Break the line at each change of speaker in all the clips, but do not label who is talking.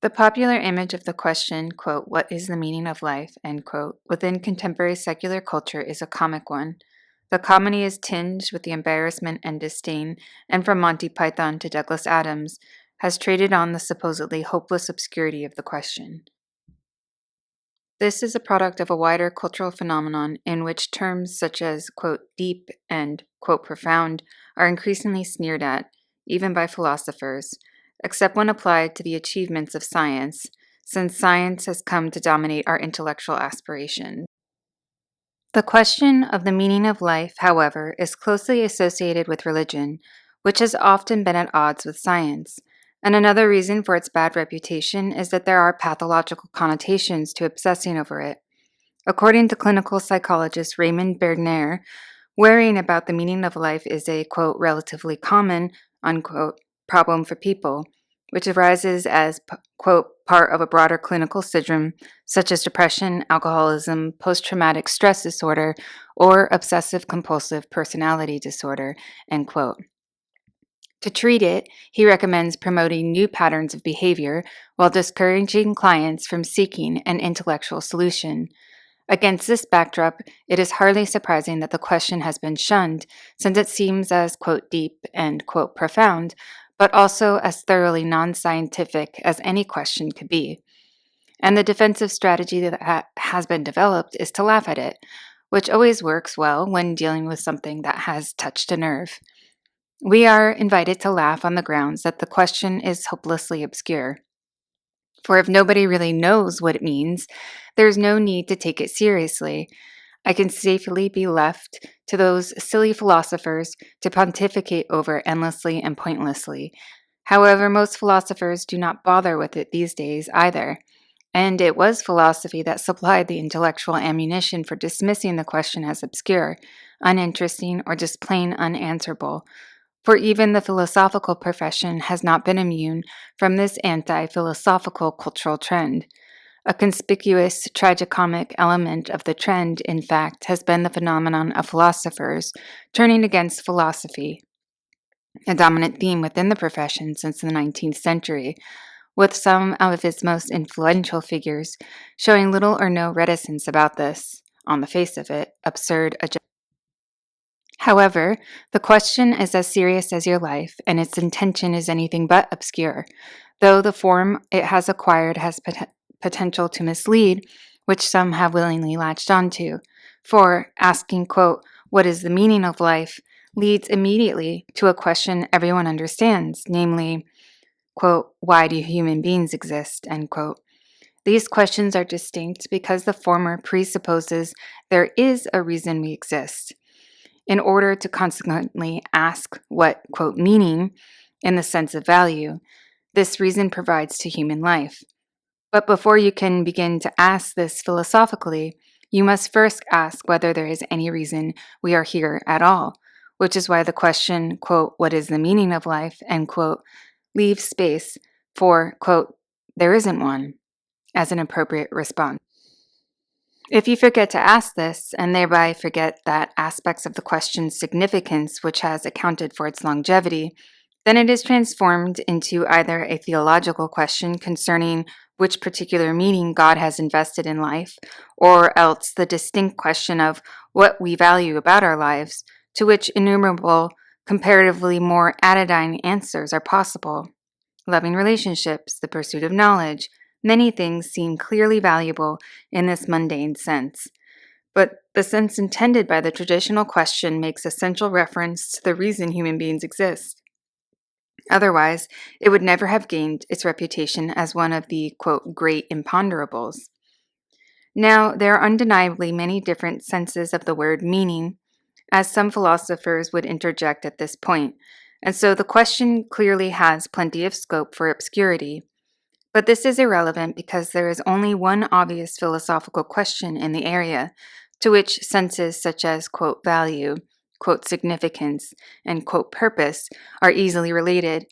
The popular image of the question, quote, "What is the meaning of life?" end quote, within contemporary secular culture is a comic one. The comedy is tinged with the embarrassment and disdain, and from Monty Python to Douglas Adams, has traded on the supposedly hopeless obscurity of the question. This is a product of a wider cultural phenomenon in which terms such as, quote, "deep" and, quote, "profound" are increasingly sneered at, even by philosophers, except when applied to the achievements of science, since science has come to dominate our intellectual aspirations. The question of the meaning of life, however, is closely associated with religion, which has often been at odds with science. And another reason for its bad reputation is that there are pathological connotations to obsessing over it. According to clinical psychologist Raymond Bernier, worrying about the meaning of life is a, quote, "relatively common," unquote, problem for people, which arises as, quote, "part of a broader clinical syndrome such as depression, alcoholism, post-traumatic stress disorder, or obsessive-compulsive personality disorder," end quote. To treat it, he recommends promoting new patterns of behavior while discouraging clients from seeking an intellectual solution. Against this backdrop, it is hardly surprising that the question has been shunned, since it seems as, quote, "deep" and, quote, "profound," but also as thoroughly non-scientific as any question could be. And the defensive strategy that has been developed is to laugh at it, which always works well when dealing with something that has touched a nerve. We are invited to laugh on the grounds that the question is hopelessly obscure. For if nobody really knows what it means, there's no need to take it seriously. I can safely be left to those silly philosophers to pontificate over endlessly and pointlessly. However, most philosophers do not bother with it these days either. And it was philosophy that supplied the intellectual ammunition for dismissing the question as obscure, uninteresting, or just plain unanswerable. For even the philosophical profession has not been immune from this anti-philosophical cultural trend. A conspicuous tragicomic element of the trend, in fact, has been the phenomenon of philosophers turning against philosophy, a dominant theme within the profession since the 19th century, with some of its most influential figures showing little or no reticence about this, on the face of it, absurd agenda. However, the question is as serious as your life, and its intention is anything but obscure, though the form it has acquired has potential to mislead, which some have willingly latched onto. For asking, quote, "What is the meaning of life?" leads immediately to a question everyone understands, namely, quote, "Why do human beings exist?" end quote. These questions are distinct because the former presupposes there is a reason we exist. In order to consequently ask what, quote, "meaning," in the sense of value, this reason provides to human life. But before you can begin to ask this philosophically, you must first ask whether there is any reason we are here at all, which is why the question, quote, "What is the meaning of life?" end quote, leaves space for, quote, "There isn't one," as an appropriate response. If you forget to ask this, and thereby forget that aspects of the question's significance which has accounted for its longevity, then it is transformed into either a theological question concerning which particular meaning God has invested in life, or else the distinct question of what we value about our lives, to which innumerable, comparatively more anodyne answers are possible. Loving relationships, the pursuit of knowledge, many things seem clearly valuable in this mundane sense. But the sense intended by the traditional question makes essential reference to the reason human beings exist. Otherwise, it would never have gained its reputation as one of the, quote, "great imponderables." Now, there are undeniably many different senses of the word meaning, as some philosophers would interject at this point, and so the question clearly has plenty of scope for obscurity. But this is irrelevant because there is only one obvious philosophical question in the area, to which senses such as, quote, "value," quote, "significance," and, quote, "purpose" are easily related.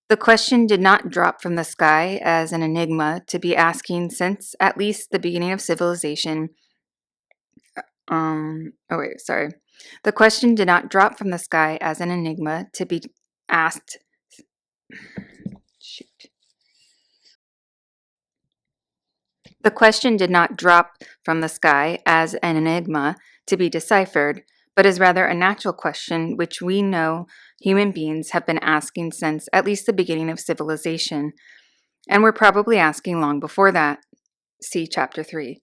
The question did not drop from the sky as an enigma to be asking since at least the beginning of civilization. The question did not drop from the sky as an enigma to be asked. Shoot. The question did not drop from the sky as an enigma to be deciphered, but is rather a natural question which we know human beings have been asking since at least the beginning of civilization, and were probably asking long before that. See Chapter 3.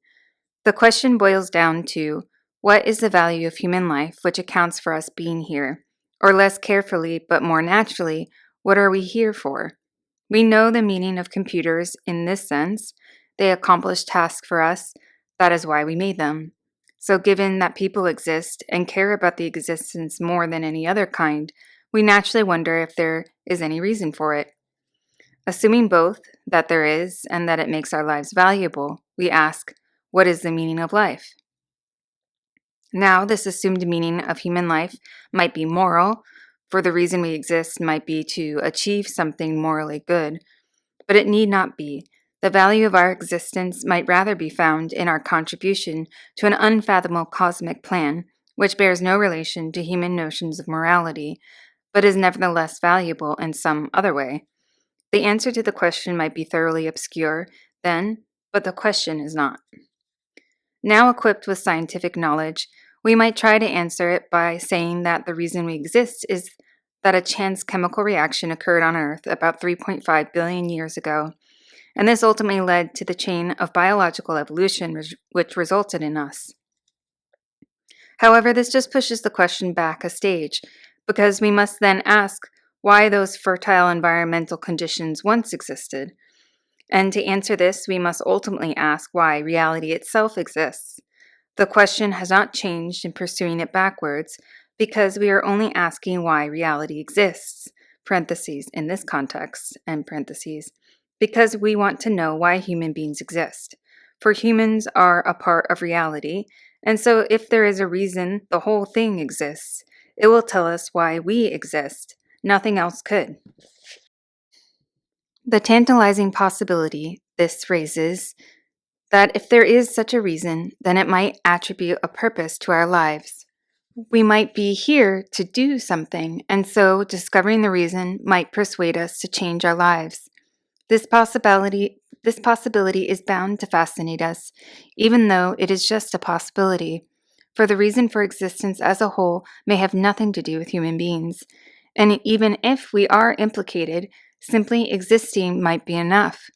The question boils down to, what is the value of human life which accounts for us being here? Or less carefully, but more naturally, what are we here for? We know the meaning of computers in this sense. They accomplish tasks for us. That is why we made them. So given that people exist and care about the existence more than any other kind, we naturally wonder if there is any reason for it. Assuming both, that there is and that it makes our lives valuable, we ask, what is the meaning of life? Now, this assumed meaning of human life might be moral, for the reason we exist might be to achieve something morally good, but it need not be. The value of our existence might rather be found in our contribution to an unfathomable cosmic plan, which bears no relation to human notions of morality, but is nevertheless valuable in some other way. The answer to the question might be thoroughly obscure, then, but the question is not. Now equipped with scientific knowledge, we might try to answer it by saying that the reason we exist is that a chance chemical reaction occurred on Earth about 3.5 billion years ago, and this ultimately led to the chain of biological evolution which resulted in us. However, this just pushes the question back a stage, because we must then ask why those fertile environmental conditions once existed. And to answer this, we must ultimately ask why reality itself exists. The question has not changed in pursuing it backwards, because we are only asking why reality exists, parentheses, in this context, end parentheses, because we want to know why human beings exist. For humans are a part of reality, and so if there is a reason the whole thing exists, it will tell us why we exist. Nothing else could. The tantalizing possibility this raises that if there is such a reason, then it might attribute a purpose to our lives. We might be here to do something, and so discovering the reason might persuade us to change our lives. This possibility is bound to fascinate us, even though it is just a possibility, for the reason for existence as a whole may have nothing to do with human beings, and even if we are implicated, simply existing might be enough.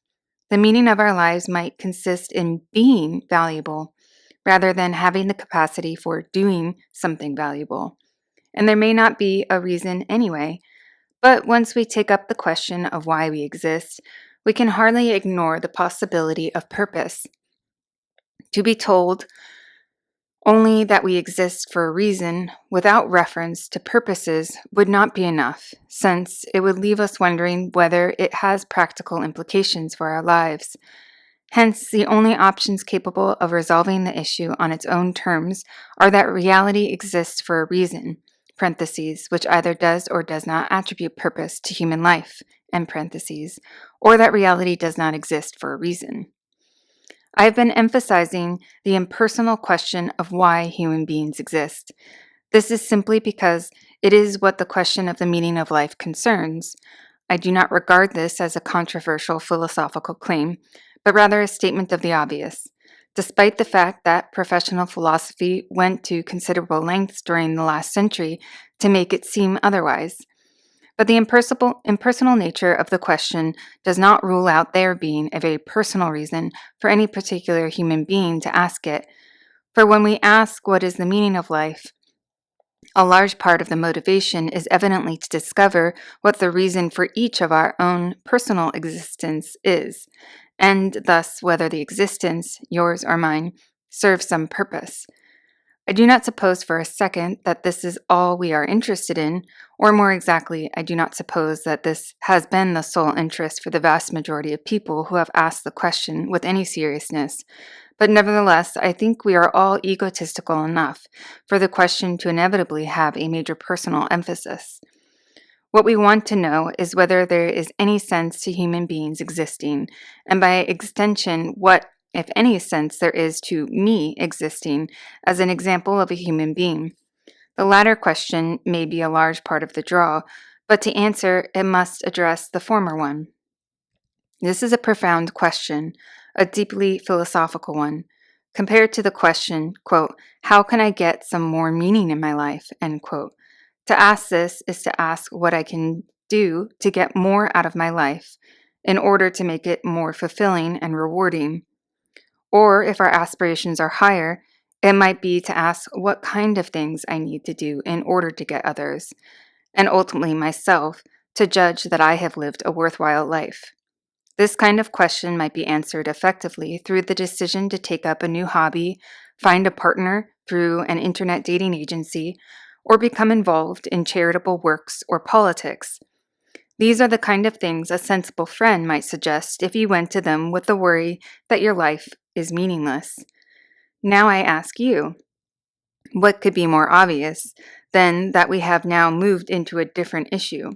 The meaning of our lives might consist in being valuable, rather than having the capacity for doing something valuable. And there may not be a reason anyway, but once we take up the question of why we exist, we can hardly ignore the possibility of purpose. To be told only that we exist for a reason, without reference to purposes, would not be enough, since it would leave us wondering whether it has practical implications for our lives. Hence, the only options capable of resolving the issue on its own terms are that reality exists for a reason, parentheses, which either does or does not attribute purpose to human life, end parentheses, or that reality does not exist for a reason. I have been emphasizing the impersonal question of why human beings exist. This is simply because it is what the question of the meaning of life concerns. I do not regard this as a controversial philosophical claim, but rather a statement of the obvious, despite the fact that professional philosophy went to considerable lengths during the last century to make it seem otherwise. But the impersonal nature of the question does not rule out there being a very personal reason for any particular human being to ask it. For when we ask what is the meaning of life, a large part of the motivation is evidently to discover what the reason for each of our own personal existence is, and thus whether the existence, yours or mine, serves some purpose. I do not suppose for a second that this is all we are interested in, or more exactly, I do not suppose that this has been the sole interest for the vast majority of people who have asked the question with any seriousness. But nevertheless, I think we are all egotistical enough for the question to inevitably have a major personal emphasis. What we want to know is whether there is any sense to human beings existing, and by extension, what, if any, sense there is to me existing as an example of a human being. The latter question may be a large part of the draw, but to answer, it must address the former one. This is a profound question, a deeply philosophical one, compared to the question, quote, how can I get some more meaning in my life, end quote. To ask this is to ask what I can do to get more out of my life in order to make it more fulfilling and rewarding. Or if our aspirations are higher, it might be to ask what kind of things I need to do in order to get others, and ultimately myself, to judge that I have lived a worthwhile life. This kind of question might be answered effectively through the decision to take up a new hobby, find a partner through an internet dating agency, or become involved in charitable works or politics. These are the kind of things a sensible friend might suggest if you went to them with the worry that your life is meaningless. Now I ask you, what could be more obvious than that we have now moved into a different issue?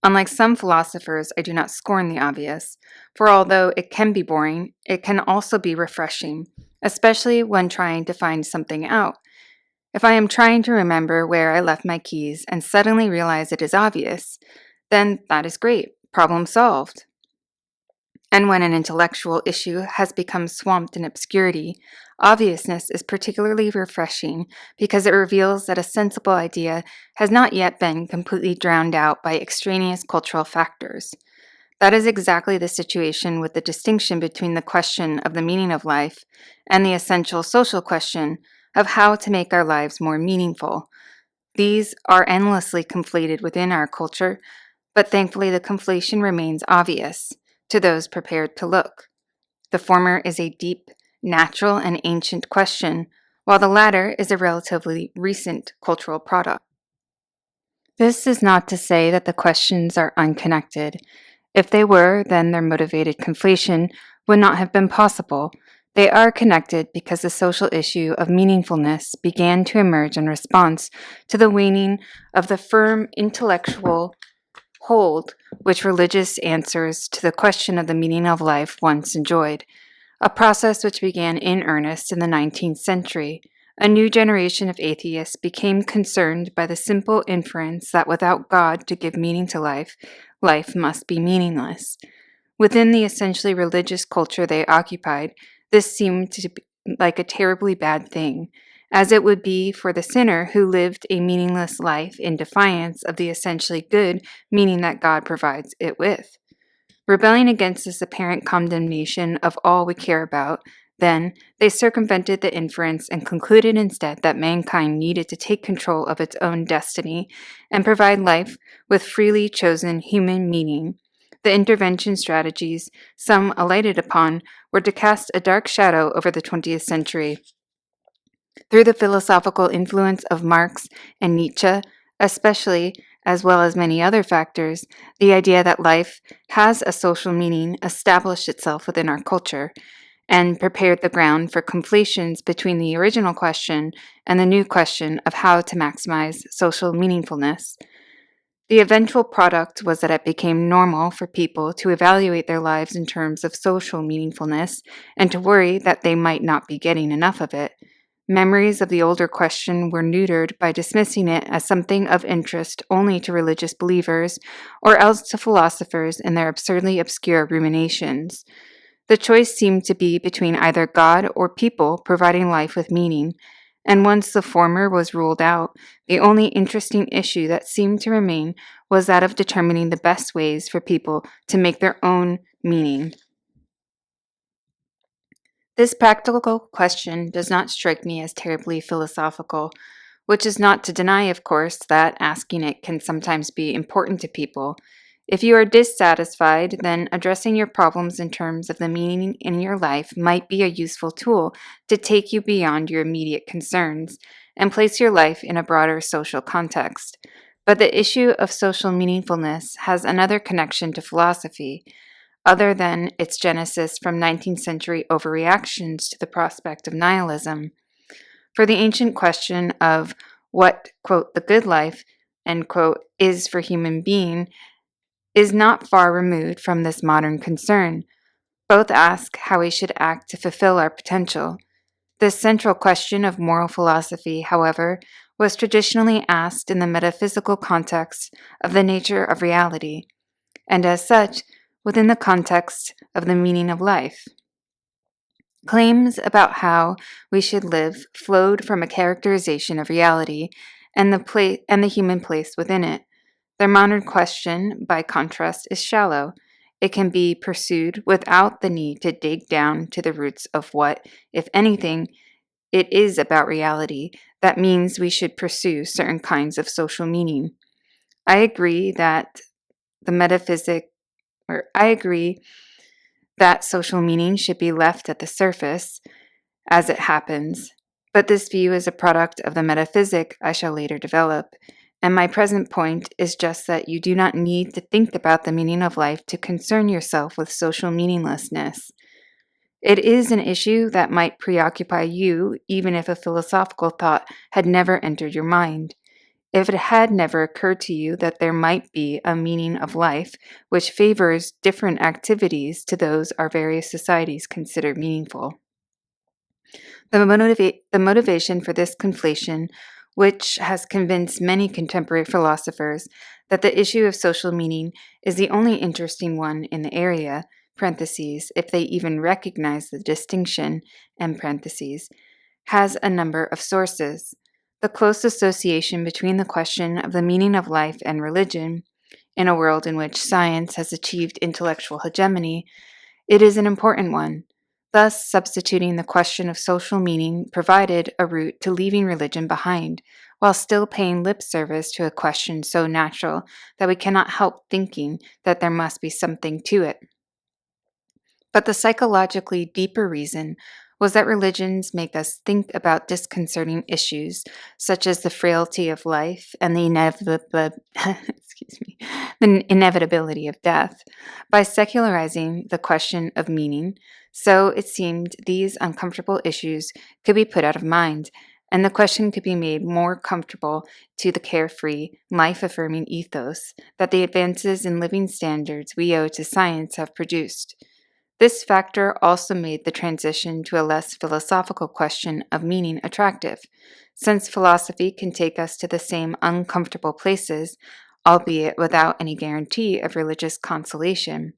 Unlike some philosophers, I do not scorn the obvious, for although it can be boring, it can also be refreshing, especially when trying to find something out. If I am trying to remember where I left my keys and suddenly realize it is obvious, then that is great, problem solved. And when an intellectual issue has become swamped in obscurity, obviousness is particularly refreshing because it reveals that a sensible idea has not yet been completely drowned out by extraneous cultural factors. That is exactly the situation with the distinction between the question of the meaning of life and the essential social question of how to make our lives more meaningful. These are endlessly conflated within our culture, but thankfully the conflation remains obvious to those prepared to look. The former is a deep, natural, and ancient question, while the latter is a relatively recent cultural product. This is not to say that the questions are unconnected. If they were, then their motivated conflation would not have been possible. They are connected because the social issue of meaningfulness began to emerge in response to the waning of the firm intellectual hold which religious answers to the question of the meaning of life once enjoyed, a process which began in earnest in the 19th century. A new generation of atheists became concerned by the simple inference that without God to give meaning to life, life must be meaningless. Within the essentially religious culture they occupied, this seemed to be like a terribly bad thing, as it would be for the sinner who lived a meaningless life in defiance of the essentially good meaning that God provides it with. Rebelling against this apparent condemnation of all we care about, then, they circumvented the inference and concluded instead that mankind needed to take control of its own destiny and provide life with freely chosen human meaning. The intervention strategies some alighted upon were to cast a dark shadow over the 20th century. Through the philosophical influence of Marx and Nietzsche, especially, as well as many other factors, the idea that life has a social meaning established itself within our culture and prepared the ground for conflations between the original question and the new question of how to maximize social meaningfulness. The eventual product was that it became normal for people to evaluate their lives in terms of social meaningfulness and to worry that they might not be getting enough of it. Memories of the older question were neutered by dismissing it as something of interest only to religious believers or else to philosophers in their absurdly obscure ruminations. The choice seemed to be between either God or people providing life with meaning, and once the former was ruled out, the only interesting issue that seemed to remain was that of determining the best ways for people to make their own meaning. This practical question does not strike me as terribly philosophical, which is not to deny, of course, that asking it can sometimes be important to people. If you are dissatisfied, then addressing your problems in terms of the meaning in your life might be a useful tool to take you beyond your immediate concerns and place your life in a broader social context. But the issue of social meaningfulness has another connection to philosophy, other than its genesis from 19th century overreactions to the prospect of nihilism. For the ancient question of what, quote, the good life, end quote, is for human being is not far removed from this modern concern. Both ask how we should act to fulfill our potential. This central question of moral philosophy, however, was traditionally asked in the metaphysical context of the nature of reality, and as such within the context of the meaning of life. Claims about how we should live flowed from a characterization of reality and the human place within it. Their modern question, by contrast, is shallow. It can be pursued without the need to dig down to the roots of what, if anything, it is about reality. That means we should pursue certain kinds of social meaning. I agree that the metaphysic, or I agree that social meaning should be left at the surface as it happens, but this view is a product of the metaphysic I shall later develop, and my present point is just that you do not need to think about the meaning of life to concern yourself with social meaninglessness. It is an issue that might preoccupy you even if a philosophical thought had never entered your mind. If it had never occurred to you that there might be a meaning of life which favors different activities to those our various societies consider meaningful. The motivation for this conflation, which has convinced many contemporary philosophers that the issue of social meaning is the only interesting one in the area, parentheses, if they even recognize the distinction, end parentheses, has a number of sources. The close association between the question of the meaning of life and religion, in a world in which science has achieved intellectual hegemony, it is an important one. Thus, substituting the question of social meaning provided a route to leaving religion behind, while still paying lip service to a question so natural that we cannot help thinking that there must be something to it. But the psychologically deeper reason was that religions make us think about disconcerting issues such as the frailty of life and the the inevitability of death. By secularizing the question of meaning, so it seemed these uncomfortable issues could be put out of mind, and the question could be made more comfortable to the carefree, life-affirming ethos that the advances in living standards we owe to science have produced. This factor also made the transition to a less philosophical question of meaning attractive, since philosophy can take us to the same uncomfortable places, albeit without any guarantee of religious consolation.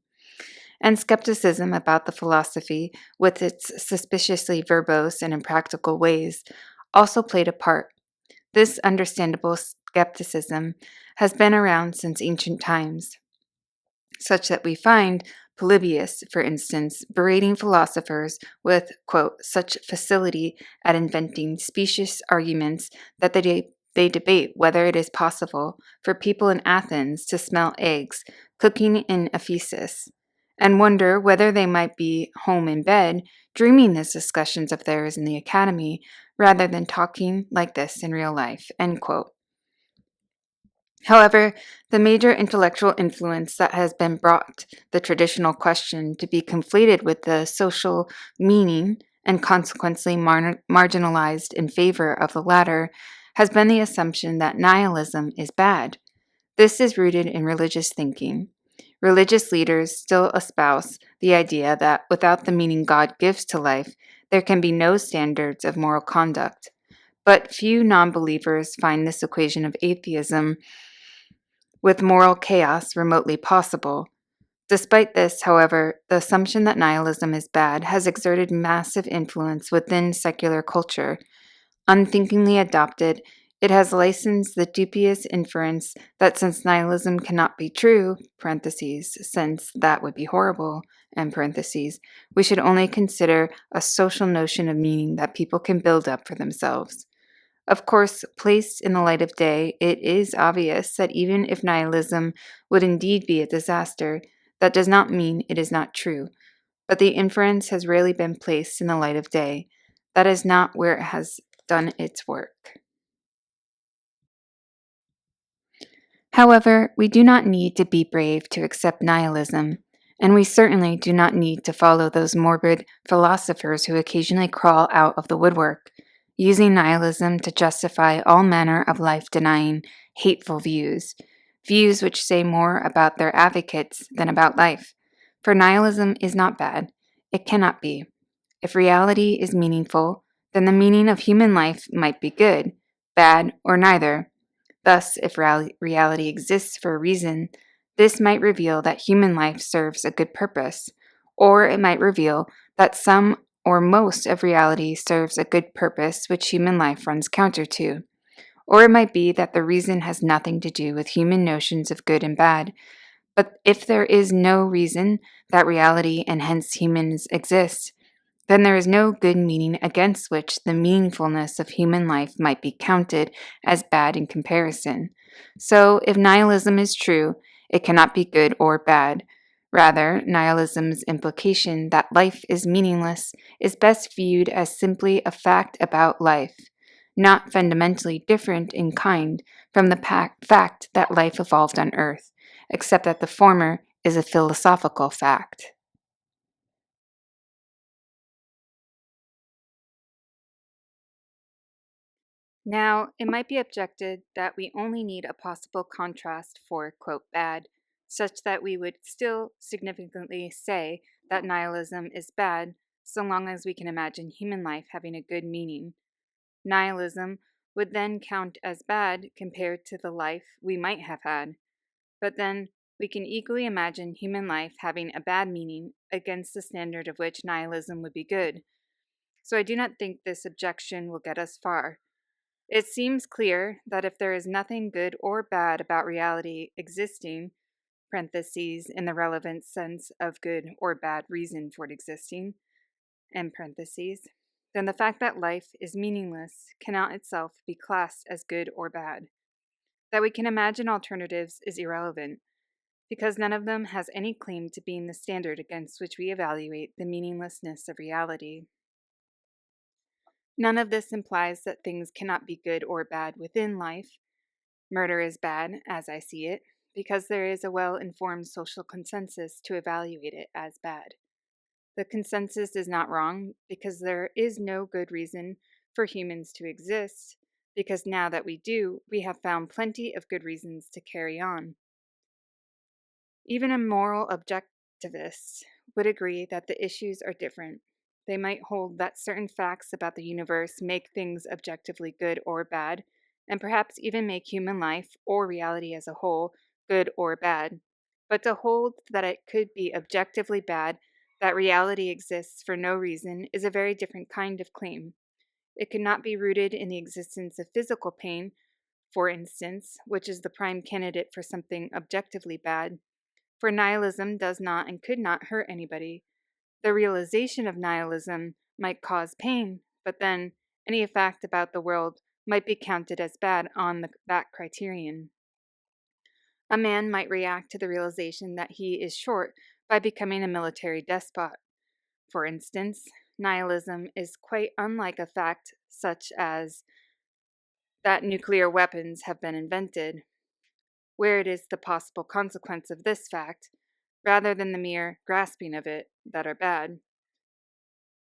And skepticism about the philosophy, with its suspiciously verbose and impractical ways, also played a part. This understandable skepticism has been around since ancient times, such that we find Polybius, for instance, berating philosophers with, quote, such facility at inventing specious arguments that they debate whether it is possible for people in Athens to smell eggs cooking in Ephesus, and wonder whether they might be home in bed dreaming these discussions of theirs in the academy rather than talking like this in real life, end quote. However, the major intellectual influence that has been brought the traditional question to be conflated with the social meaning and consequently marginalized in favor of the latter has been the assumption that nihilism is bad. This is rooted in religious thinking. Religious leaders still espouse the idea that without the meaning God gives to life, there can be no standards of moral conduct. But few non believers find this equation of atheism with moral chaos remotely possible. Despite this, however, the assumption that nihilism is bad has exerted massive influence within secular culture. Unthinkingly adopted, it has licensed the dubious inference that since nihilism cannot be true, parentheses, since that would be horrible, and parentheses, we should only consider a social notion of meaning that people can build up for themselves. Of course, placed in the light of day, it is obvious that even if nihilism would indeed be a disaster, that does not mean it is not true. But the inference has rarely been placed in the light of day. That is not where it has done its work. However, we do not need to be brave to accept nihilism, and we certainly do not need to follow those morbid philosophers who occasionally crawl out of the woodwork, using nihilism to justify all manner of life-denying, hateful views, views which say more about their advocates than about life. For nihilism is not bad. It cannot be. If reality is meaningful, then the meaning of human life might be good, bad, or neither. Thus, if reality exists for a reason, This might reveal that human life serves a good purpose, or it might reveal that some or most of reality serves a good purpose which human life runs counter to. Or it might be that the reason has nothing to do with human notions of good and bad, but if there is no reason that reality and hence humans exist, then there is no good meaning against which the meaningfulness of human life might be counted as bad in comparison. So, if nihilism is true, it cannot be good or bad. Rather, nihilism's implication that life is meaningless is best viewed as simply a fact about life, not fundamentally different in kind from the fact that life evolved on Earth, except that the former is a philosophical fact. Now, it might be objected that we only need a possible contrast for, quote, bad, such that we would still significantly say that nihilism is bad so long as we can imagine human life having a good meaning. Nihilism would then count as bad compared to the life we might have had, but then we can equally imagine human life having a bad meaning against the standard of which nihilism would be good. So I do not think this objection will get us far. It seems clear that if there is nothing good or bad about reality existing, parentheses, in the relevant sense of good or bad reason for it existing, end parentheses, then the fact that life is meaningless cannot itself be classed as good or bad. That we can imagine alternatives is irrelevant, because none of them has any claim to being the standard against which we evaluate the meaninglessness of reality. None of this implies that things cannot be good or bad within life. Murder is bad, as I see it, because there is a well informed social consensus to evaluate it as bad. The consensus is not wrong because there is no good reason for humans to exist, because now that we do, we have found plenty of good reasons to carry on. Even a moral objectivist would agree that the issues are different. They might hold that certain facts about the universe make things objectively good or bad, and perhaps even make human life, or reality as a whole, good or bad. But to hold that it could be objectively bad, that reality exists for no reason, is a very different kind of claim. It could not be rooted in the existence of physical pain, for instance, which is the prime candidate for something objectively bad, for nihilism does not and could not hurt anybody. The realization of nihilism might cause pain, but then any fact about the world might be counted as bad on that criterion. A man might react to the realization that he is short by becoming a military despot. For instance, nihilism is quite unlike a fact such as that nuclear weapons have been invented, where it is the possible consequence of this fact, rather than the mere grasping of it, that are bad.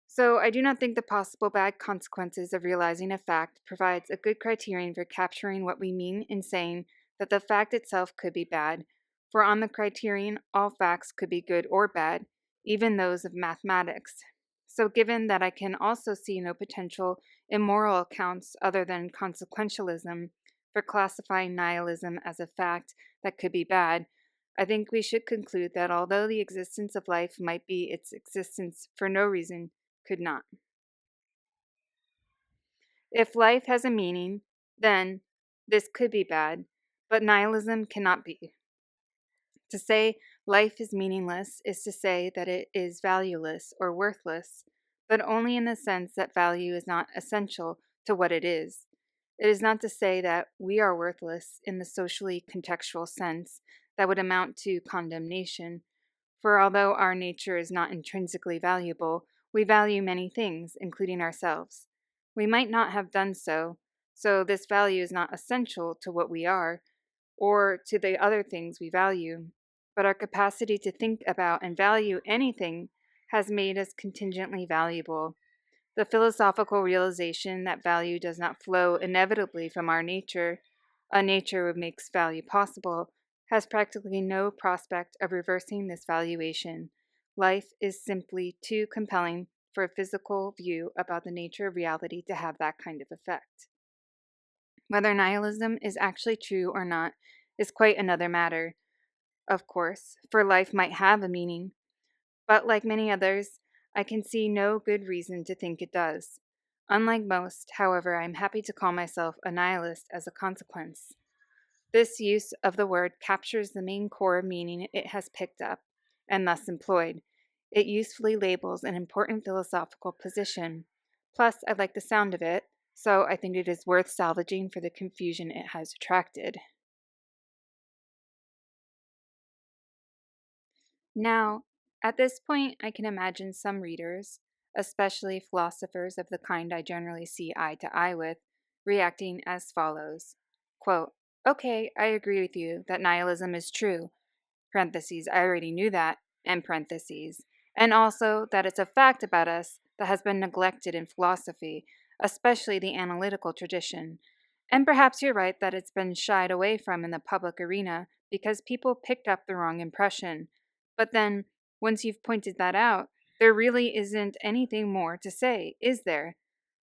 So I do not think the possible bad consequences of realizing a fact provides a good criterion for capturing what we mean in saying that the fact itself could be bad, for on the criterion all facts could be good or bad, even those of mathematics. So given that I can also see no potential immoral accounts other than consequentialism for classifying nihilism as a fact that could be bad, I think we should conclude that although the existence of life might be its existence for no reason, could not. If life has a meaning, then this could be bad, but nihilism cannot be. To say life is meaningless is to say that it is valueless or worthless, but only in the sense that value is not essential to what it is. It is not to say that we are worthless in the socially contextual sense that would amount to condemnation, for although our nature is not intrinsically valuable, we value many things, including ourselves. We might not have done so this value is not essential to what we are, or to the other things we value. But our capacity to think about and value anything has made us contingently valuable. The philosophical realization that value does not flow inevitably from our nature, a nature which makes value possible, has practically no prospect of reversing this valuation. Life is simply too compelling for a physical view about the nature of reality to have that kind of effect. Whether nihilism is actually true or not is quite another matter. of course, for life might have a meaning, but like many others, I can see no good reason to think it does. Unlike most, however, I am happy to call myself a nihilist as a consequence. This use of the word captures the main core meaning it has picked up, and thus employed. It usefully labels an important philosophical position. Plus, I like the sound of it, so I think it is worth salvaging for the confusion it has attracted. Now, at this point, I can imagine some readers, especially philosophers of the kind I generally see eye to eye with, reacting as follows. Quote, okay, I agree with you that nihilism is true, parentheses, I already knew that, end parentheses, and also that it's a fact about us that has been neglected in philosophy, especially the analytical tradition. And perhaps you're right that it's been shied away from in the public arena because people picked up the wrong impression. But then, once you've pointed that out, there really isn't anything more to say, is there?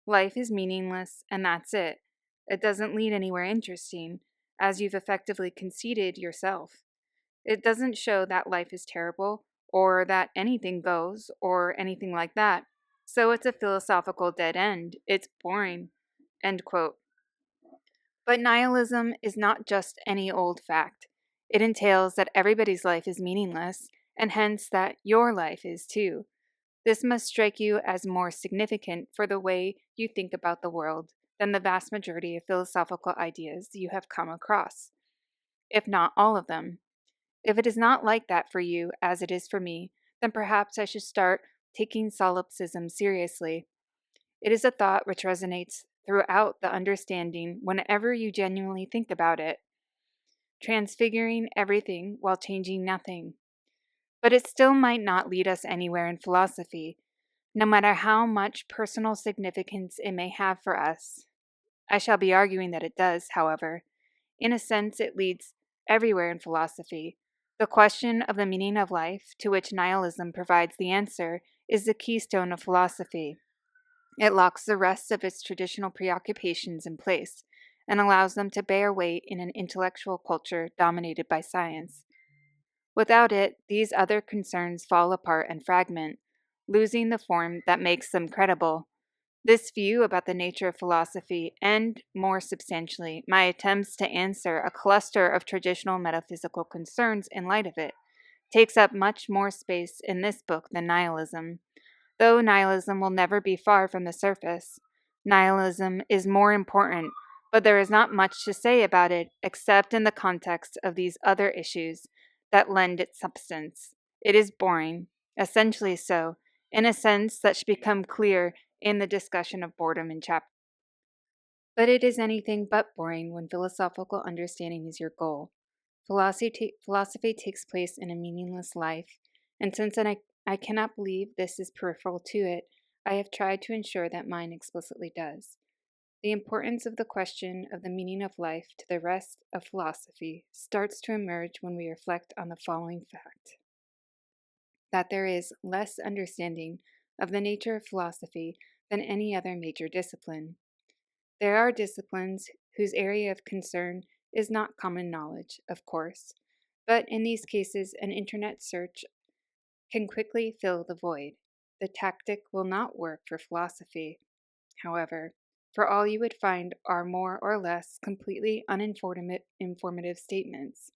Life is meaningless, and that's it. It doesn't lead anywhere interesting, as you've effectively conceded yourself. It doesn't show that life is terrible, or that anything goes, or anything like that. So it's a philosophical dead end. It's boring. End quote. But nihilism is not just any old fact. It entails that everybody's life is meaningless, and hence that your life is too. This must strike you as more significant for the way you think about the world than the vast majority of philosophical ideas you have come across, if not all of them. If it is not like that for you, as it is for me, then perhaps I should start taking solipsism seriously. It is a thought which resonates throughout the understanding whenever you genuinely think about it, transfiguring everything while changing nothing. But it still might not lead us anywhere in philosophy, no matter how much personal significance it may have for us. I shall be arguing that it does, however. In a sense, it leads everywhere in philosophy. The question of the meaning of life, to which nihilism provides the answer, is the keystone of philosophy. It locks the rest of its traditional preoccupations in place and allows them to bear weight in an intellectual culture dominated by science. Without it, these other concerns fall apart and fragment, losing the form that makes them credible. This view about the nature of philosophy, and more substantially, my attempts to answer a cluster of traditional metaphysical concerns in light of it, takes up much more space in this book than nihilism. Though nihilism will never be far from the surface, nihilism is more important, but there is not much to say about it except in the context of these other issues that lend it substance. It is boring, essentially so, in a sense that should become clear in the discussion of boredom in chapter. But it is anything but boring when philosophical understanding is your goal. Philosophy takes place in a meaningless life, and since I cannot believe this is peripheral to it, I have tried to ensure that mine explicitly does. The importance of the question of the meaning of life to the rest of philosophy starts to emerge when we reflect on the following fact: that there is less understanding of the nature of philosophy than any other major discipline. There are disciplines whose area of concern is not common knowledge, of course, but in these cases, an internet search can quickly fill the void. The tactic will not work for philosophy, however, for all you would find are more or less completely uninformative statements.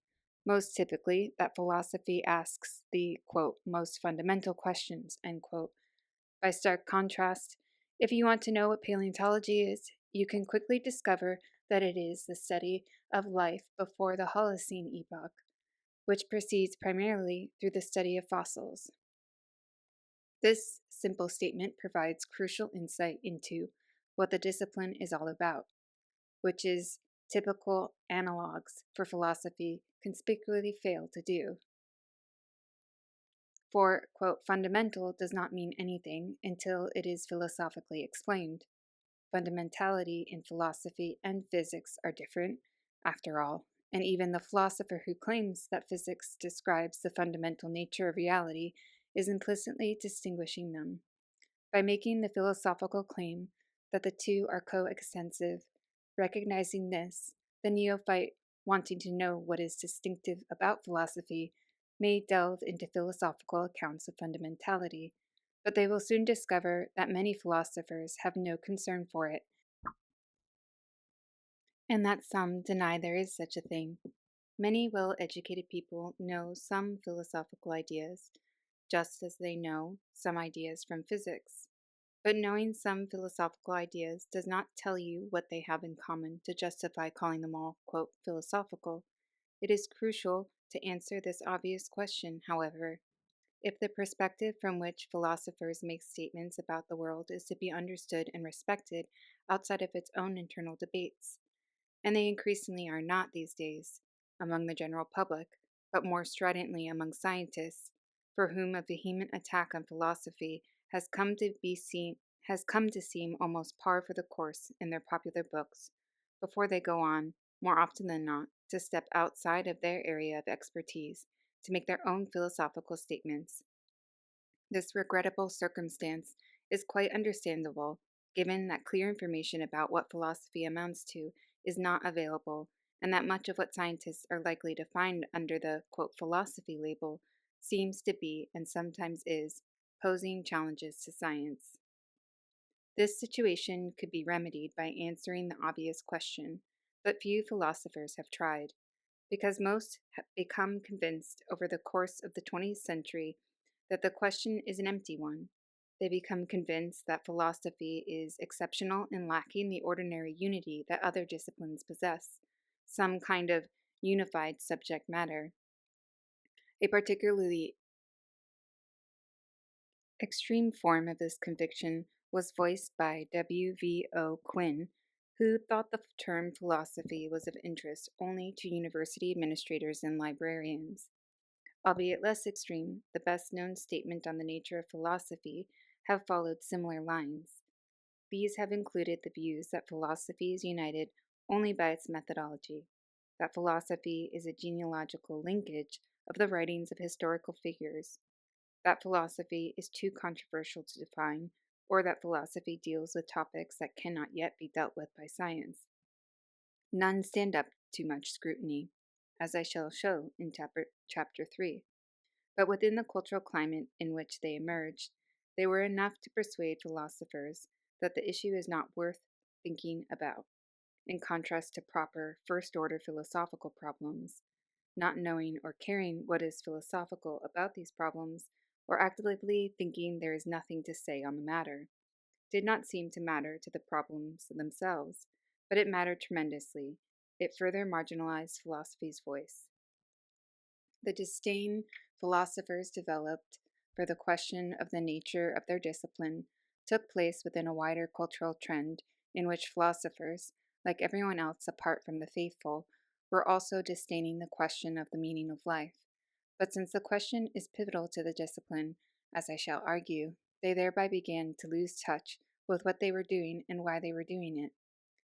Most typically, that philosophy asks the, quote, most fundamental questions, end quote. By stark contrast, if you want to know what paleontology is, you can quickly discover that it is the study of life before the Holocene epoch, which proceeds primarily through the study of fossils. This simple statement provides crucial insight into what the discipline is all about, which is typical analogues for philosophy conspicuously fail to do. For, quote, fundamental does not mean anything until it is philosophically explained. Fundamentality in philosophy and physics are different, after all, and even the philosopher who claims that physics describes the fundamental nature of reality is implicitly distinguishing them. By making the philosophical claim that the two are coextensive, recognizing this, the neophyte wanting to know what is distinctive about philosophy, may delve into philosophical accounts of fundamentality, but they will soon discover that many philosophers have no concern for it, and that some deny there is such a thing. Many well educated people know some philosophical ideas, just as they know some ideas from physics. But knowing some philosophical ideas does not tell you what they have in common to justify calling them all, quote, philosophical. It is crucial to answer this obvious question, however. If the perspective from which philosophers make statements about the world is to be understood and respected outside of its own internal debates, and they increasingly are not these days among the general public, but more stridently among scientists, for whom a vehement attack on philosophy has come to seem almost par for the course in their popular books, before they go on, more often than not, to step outside of their area of expertise to make their own philosophical statements. This regrettable circumstance is quite understandable, given that clear information about what philosophy amounts to is not available, and that much of what scientists are likely to find under the quote, philosophy label seems to be, and sometimes is, posing challenges to science. This situation could be remedied by answering the obvious question, but few philosophers have tried, because most have become convinced over the course of the 20th century that the question is an empty one. They become convinced that philosophy is exceptional and lacking the ordinary unity that other disciplines possess, some kind of unified subject matter. A particularly extreme form of this conviction was voiced by W.V.O. Quinn, who thought the term philosophy was of interest only to university administrators and librarians. Albeit less extreme, the best known statement on the nature of philosophy have followed similar lines. These have included the views that philosophy is united only by its methodology, that philosophy is a genealogical linkage of the writings of historical figures, that philosophy is too controversial to define, or that philosophy deals with topics that cannot yet be dealt with by science. None stand up to much scrutiny, as I shall show in chapter 3. But within the cultural climate in which they emerged, they were enough to persuade philosophers that the issue is not worth thinking about, in contrast to proper first-order philosophical problems. Not knowing or caring what is philosophical about these problems, or actively thinking there is nothing to say on the matter, did not seem to matter to the problems themselves, but it mattered tremendously. It further marginalized philosophy's voice. The disdain philosophers developed for the question of the nature of their discipline took place within a wider cultural trend in which philosophers, like everyone else apart from the faithful, were also disdaining the question of the meaning of life. But since the question is pivotal to the discipline, as I shall argue, they thereby began to lose touch with what they were doing and why they were doing it.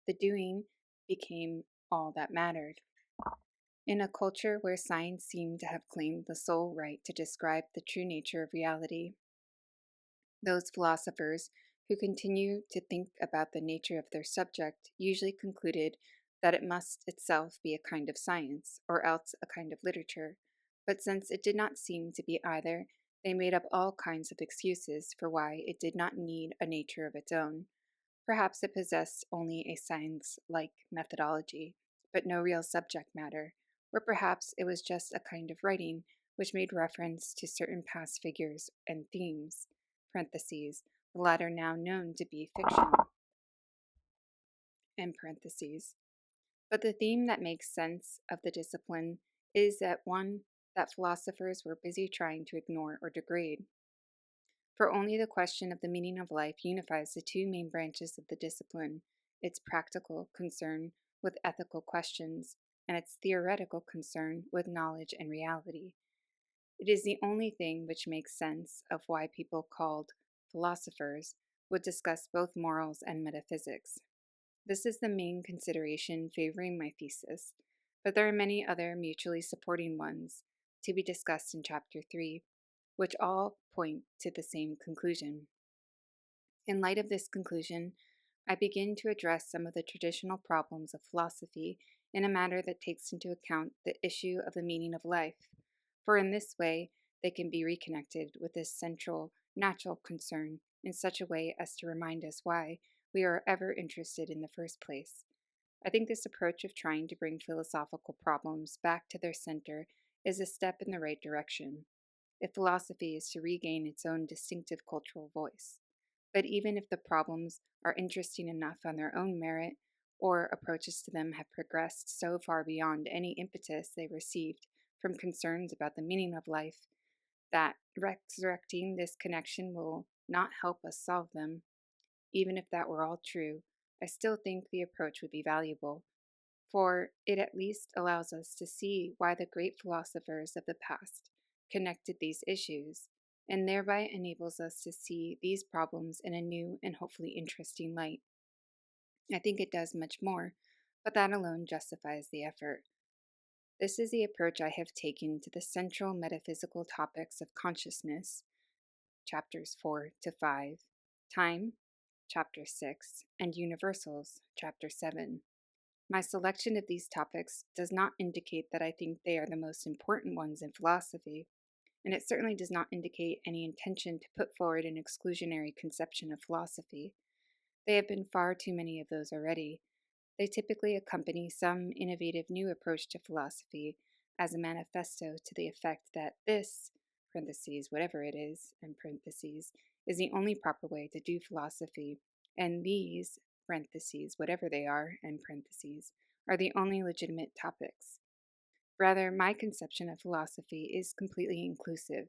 The doing became all that mattered. In a culture where science seemed to have claimed the sole right to describe the true nature of reality, those philosophers who continue to think about the nature of their subject usually concluded that it must itself be a kind of science, or else a kind of literature. But since it did not seem to be either, they made up all kinds of excuses for why it did not need a nature of its own. Perhaps it possessed only a science-like methodology, but no real subject matter, or perhaps it was just a kind of writing which made reference to certain past figures and themes, parentheses, the latter now known to be fiction, end parentheses. But the theme that makes sense of the discipline is that one that philosophers were busy trying to ignore or degrade. For only the question of the meaning of life unifies the two main branches of the discipline, its practical concern with ethical questions and its theoretical concern with knowledge and reality. It is the only thing which makes sense of why people called philosophers would discuss both morals and metaphysics. This is the main consideration favoring my thesis, but there are many other mutually supporting ones to be discussed in Chapter 3, which all point to the same conclusion. In light of this conclusion, I begin to address some of the traditional problems of philosophy in a manner that takes into account the issue of the meaning of life, for in this way they can be reconnected with this central, natural concern in such a way as to remind us why we are ever interested in the first place. I think this approach of trying to bring philosophical problems back to their center is a step in the right direction, if philosophy is to regain its own distinctive cultural voice. But even if the problems are interesting enough on their own merit, or approaches to them have progressed so far beyond any impetus they received from concerns about the meaning of life, that resurrecting this connection will not help us solve them, even if that were all true, I still think the approach would be valuable, for it at least allows us to see why the great philosophers of the past connected these issues, and thereby enables us to see these problems in a new and hopefully interesting light. I think it does much more, but that alone justifies the effort. This is the approach I have taken to the central metaphysical topics of consciousness, chapters 4 to 5, time, chapter 6, and universals, chapter 7. My selection of these topics does not indicate that I think they are the most important ones in philosophy, and it certainly does not indicate any intention to put forward an exclusionary conception of philosophy. There have been far too many of those already. They typically accompany some innovative new approach to philosophy as a manifesto to the effect that this, parentheses, whatever it is, and parentheses, is the only proper way to do philosophy, and these, parentheses, whatever they are, and parentheses, are the only legitimate topics. Rather, my conception of philosophy is completely inclusive.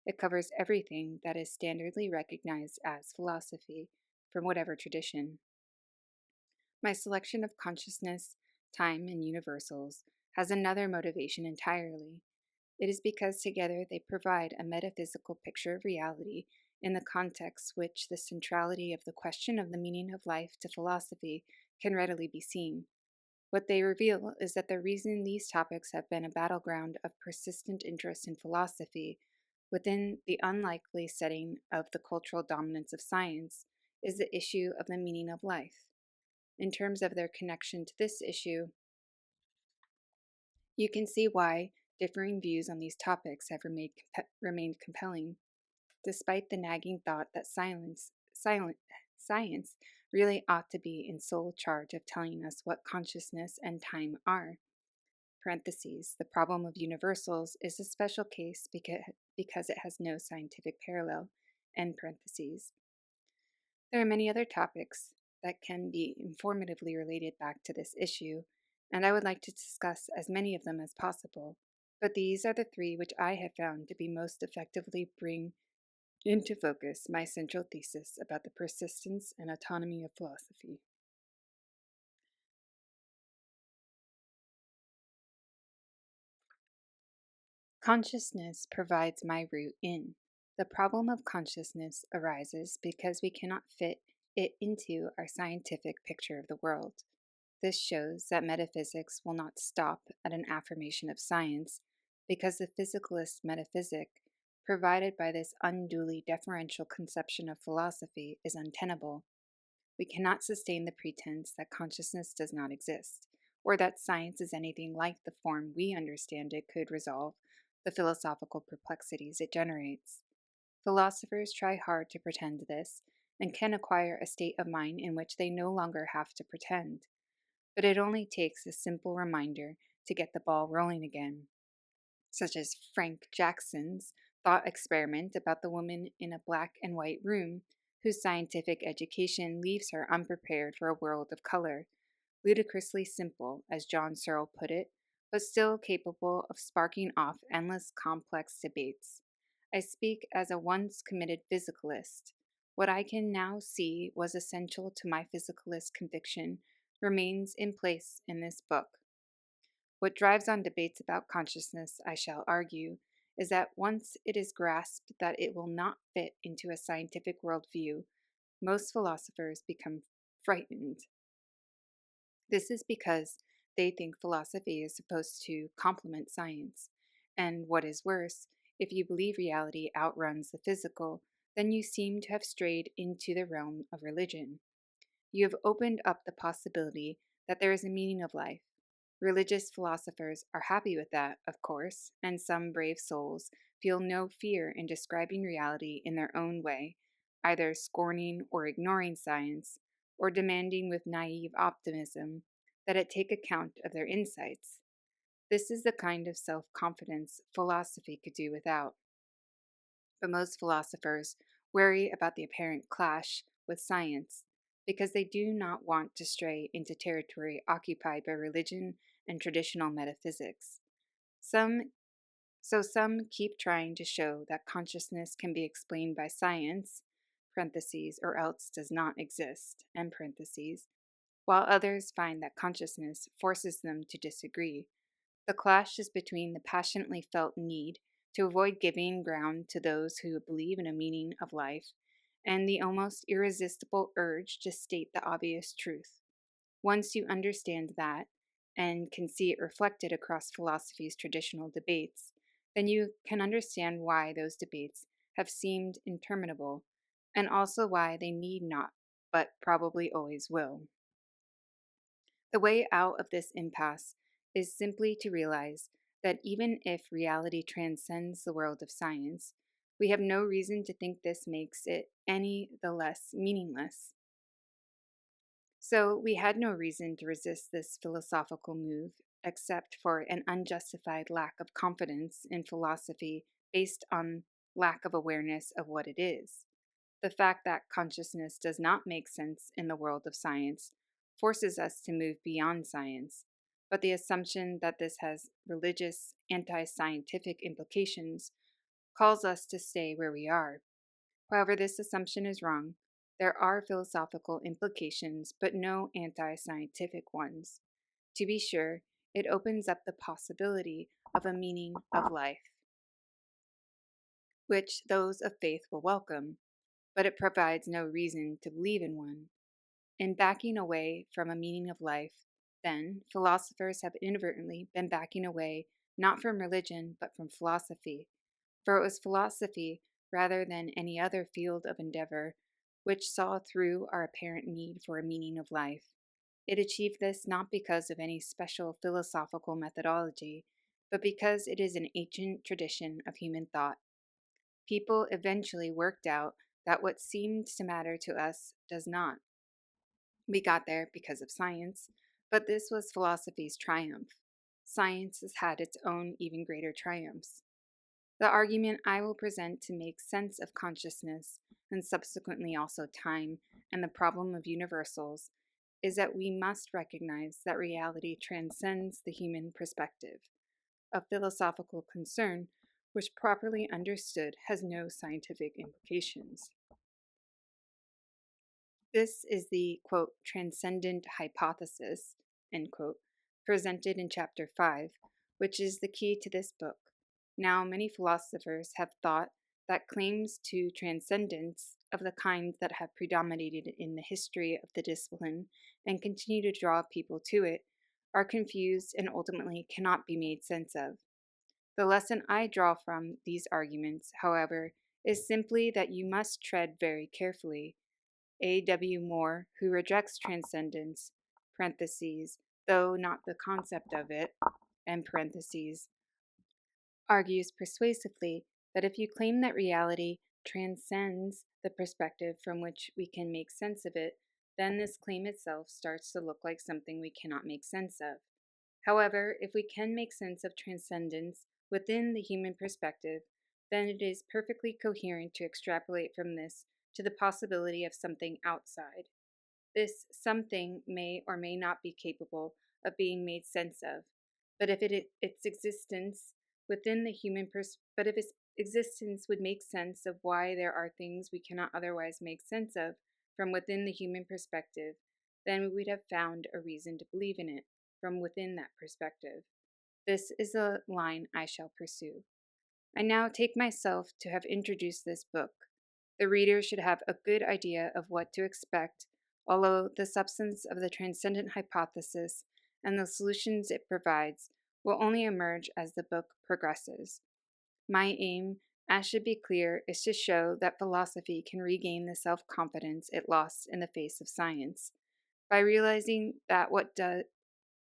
It covers everything that is standardly recognized as philosophy, from whatever tradition. My selection of consciousness, time, and universals has another motivation entirely. It is because together they provide a metaphysical picture of reality in the context which the centrality of the question of the meaning of life to philosophy can readily be seen. What they reveal is that the reason these topics have been a battleground of persistent interest in philosophy, within the unlikely setting of the cultural dominance of science, is the issue of the meaning of life. In terms of their connection to this issue, you can see why differing views on these topics have remained compelling, despite the nagging thought that science really ought to be in sole charge of telling us what consciousness and time are. Parentheses, the problem of universals is a special case because it has no scientific parallel. End parentheses. There are many other topics that can be informatively related back to this issue, and I would like to discuss as many of them as possible, but these are the three which I have found to be most effectively bring into focus my central thesis about the persistence and autonomy of philosophy. Consciousness provides my route in. The problem of consciousness arises because we cannot fit it into our scientific picture of the world. This shows that metaphysics will not stop at an affirmation of science, because the physicalist metaphysic, provided by this unduly deferential conception of philosophy, is untenable. We cannot sustain the pretense that consciousness does not exist, or that science is anything like the form we understand it could resolve the philosophical perplexities it generates. Philosophers try hard to pretend this, and can acquire a state of mind in which they no longer have to pretend. But it only takes a simple reminder to get the ball rolling again, such as Frank Jackson's thought experiment about the woman in a black and white room whose scientific education leaves her unprepared for a world of color, ludicrously simple, as John Searle put it, but still capable of sparking off endless complex debates. I speak as a once committed physicalist. What I can now see was essential to my physicalist conviction remains in place in this book. What drives on debates about consciousness, I shall argue, is that once it is grasped that it will not fit into a scientific worldview, most philosophers become frightened. This is because they think philosophy is supposed to complement science. And what is worse, if you believe reality outruns the physical, then you seem to have strayed into the realm of religion. You have opened up the possibility that there is a meaning of life. Religious philosophers are happy with that, of course, and some brave souls feel no fear in describing reality in their own way, either scorning or ignoring science, or demanding with naive optimism that it take account of their insights. This is the kind of self confidence philosophy could do without. But most philosophers worry about the apparent clash with science because they do not want to stray into territory occupied by religion and traditional metaphysics. Some some keep trying to show that consciousness can be explained by science, parentheses, or else does not exist, end parentheses, while others find that consciousness forces them to disagree. The clash is between the passionately felt need to avoid giving ground to those who believe in a meaning of life and the almost irresistible urge to state the obvious truth. Once you understand that and can see it reflected across philosophy's traditional debates, then you can understand why those debates have seemed interminable and also why they need not, but probably always will. The way out of this impasse is simply to realize that even if reality transcends the world of science, we have no reason to think this makes it any the less meaningless. So we had no reason to resist this philosophical move, except for an unjustified lack of confidence in philosophy based on lack of awareness of what it is. The fact that consciousness does not make sense in the world of science forces us to move beyond science, but the assumption that this has religious, anti scientific implications calls us to stay where we are. However, this assumption is wrong. There are philosophical implications, but no anti scientific ones. To be sure, it opens up the possibility of a meaning of life, which those of faith will welcome, but it provides no reason to believe in one. In backing away from a meaning of life, then, philosophers have inadvertently been backing away not from religion, but from philosophy, for it was philosophy, rather than any other field of endeavor, which saw through our apparent need for a meaning of life. It achieved this not because of any special philosophical methodology, but because it is an ancient tradition of human thought. People eventually worked out that what seemed to matter to us does not. We got there because of science, but this was philosophy's triumph. Science has had its own even greater triumphs. The argument I will present to make sense of consciousness, and subsequently also time, and the problem of universals, is that we must recognize that reality transcends the human perspective. A philosophical concern, which properly understood has no scientific implications. This is the, quote, transcendent hypothesis, end quote, presented in Chapter 5, which is the key to this book. Now, many philosophers have thought that claims to transcendence of the kind that have predominated in the history of the discipline and continue to draw people to it are confused and ultimately cannot be made sense of. The lesson I draw from these arguments, however, is simply that you must tread very carefully. A. W. Moore, who rejects transcendence, parentheses, though not the concept of it, end parentheses, argues persuasively that if you claim that reality transcends the perspective from which we can make sense of it, then this claim itself starts to look like something we cannot make sense of. However, if we can make sense of transcendence within the human perspective, then it is perfectly coherent to extrapolate from this to the possibility of something outside. This something may or may not be capable of being made sense of, but if its existence within the human but if its existence would make sense of why there are things we cannot otherwise make sense of from within the human perspective, then we would have found a reason to believe in it from within that perspective. This is a line I shall pursue. I now take myself to have introduced this book. The reader should have a good idea of what to expect, although the substance of the transcendent hypothesis and the solutions it provides will only emerge as the book progresses. My aim, as should be clear, is to show that philosophy can regain the self-confidence it lost in the face of science, by realizing that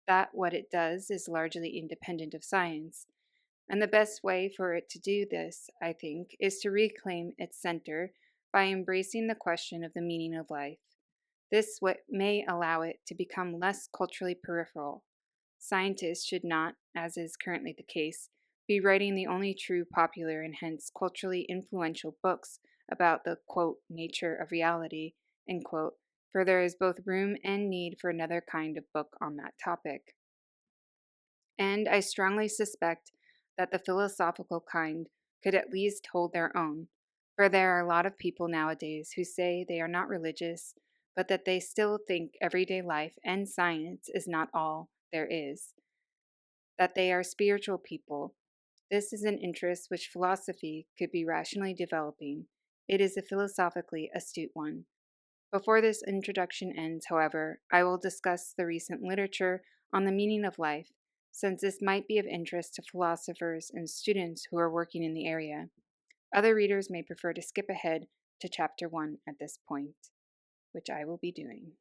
that what it does is largely independent of science. And the best way for it to do this, I think, is to reclaim its center by embracing the question of the meaning of life. This may allow it to become less culturally peripheral. Scientists should not, as is currently the case, be writing the only true popular and hence culturally influential books about the, quote, nature of reality, end quote, for there is both room and need for another kind of book on that topic. And I strongly suspect that the philosophical kind could at least hold their own, for there are a lot of people nowadays who say they are not religious, but that they still think everyday life and science is not all there is, that they are spiritual people. This is an interest which philosophy could be rationally developing. It is a philosophically astute one. Before this introduction ends, however, I will discuss the recent literature on the meaning of life, since this might be of interest to philosophers and students who are working in the area. Other readers may prefer to skip ahead to chapter 1 at this point, which I will be doing.